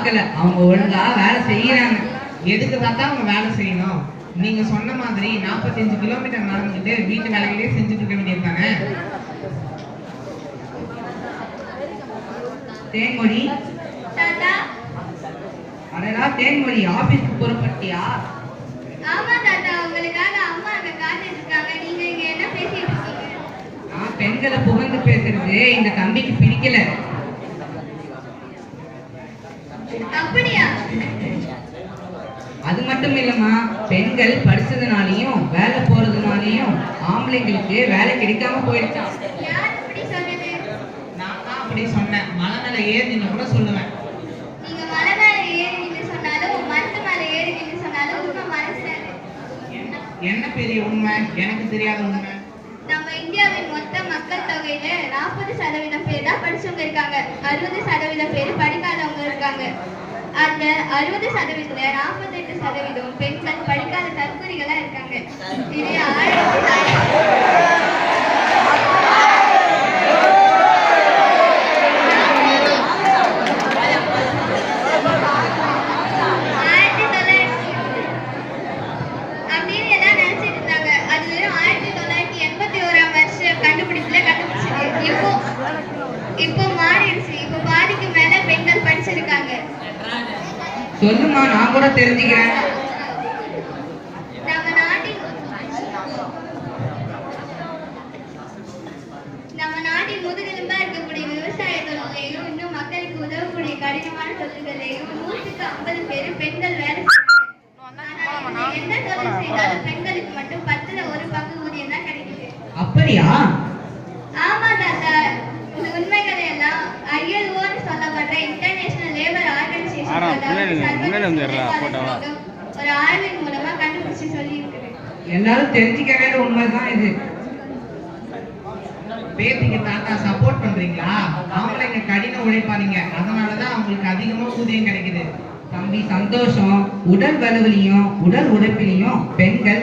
பார்க்கல, அவங்க ஒழுங்கா வேலை செய்யறாங்க. எதுக்கு பார்த்தா அவங்க வேலை செய்யணும்? நீங்க சொன்ன மாதிரி 45 கிலோமீட்டர் நடந்துட்டு வீட்டு வேலைகளே செஞ்சுட்டு இருக்க வேண்டியிருக்காங்க. தேன்மொழி, அடடா தேன்மொழி, ஆபீஸ்க்கு புறப்பட்டியா? ஆமா தாத்தா, உங்களுக்காக அம்மா அங்க காத்துட்டு இருக்காங்க. நீங்க இங்க என்ன பேசிட்டு இருக்கீங்க? நான் பெண்களை புகழ்ந்து பேசுறது இந்த தம்பிக்கு பிடிக்கல. அப்படியா? அது மட்டும் இல்லம்மா, பெண்கள் படிச்சதுனாலையும் வேலை போறதுனாலையும் ஆம்பளைங்களுக்கு வேலை கிடைக்காம போயிடுச்சான். யார் அப்படி சொன்னது? நான் தான் அப்படி சொன்னேன். மலை மேல ஏறின்னு கூட சொல்லுவேன். நீங்க மலை மேல ஏறி நின்று சொன்னாலும் மரத்து மேல ஏறி நின்று சொன்னாலும் உண்மை மனசாது. என்ன பெரிய உண்மை? எனக்கு தெரியாத உண்மை. நம்ம இந்தியாவின் மொத்த மக்கள் தொகையில 40% பேர் தான் படிச்சவங்க இருக்காங்க. 60% பேர் படிக்காதவங்க இருக்காங்க. அந்த 60%ல 48% பெண்கள் படிக்காத தற்கொலைகளா இருக்காங்க. இது அப்படின்னு எல்லாம் நினைச்சிட்டு இருந்தாங்க. அது 1981ஆம் வருஷம் கண்டுபிடிப்புல கண்டுபிடிச்சது. இப்போ மாறிடுச்சு. இப்போ பாதிக்கு மேல பெண்கள் படிச்சிருக்காங்க. சொல்லுமா, நான் கூட தெரிஞ்சுக்கிறேன். நம்ம நாட்டின் முதுகெலும்பா இருக்கக்கூடிய விவசாய தொழிலையும் இன்னும் மக்களுக்கு உதவக்கூடிய கடினமான தொழில்களையும் 100க்கு 50 பேர் பெண்கள் வேலை செய்யறாங்க. எந்த தொழில் செய்தாலும் பெண்களுக்கு மட்டும் 10ல 1 பங்கு ஊதியம் தான் கிடைக்குது. அப்படியா? ஆமா தாத்தா, இந்த உண்மைகளை எல்லாம் ILOன்னு சொல்லப்படுற இன்டர்நேஷனல் லேபர் ஆர்கனைசேஷன் ஒரு ஆய்வின் மூலமா கண்டுபிடிச்சு சொல்லி இருக்குது. எல்லாரும் தெரிஞ்சுக்க வேண்டிய உண்மைதான் இது. பேத்திக்கு தாத்தா சப்போர்ட் பண்றீங்களா? ஆம்பளைங்க கடின உழைப்பாதீங்க, அதனாலதான் அவங்களுக்கு அதிகமா ஊதியம் கிடைக்குது. தம்பி சந்தோஷம். உடல் வலுவிலையும் உடல் உழைப்பிலையும் பெண்கள்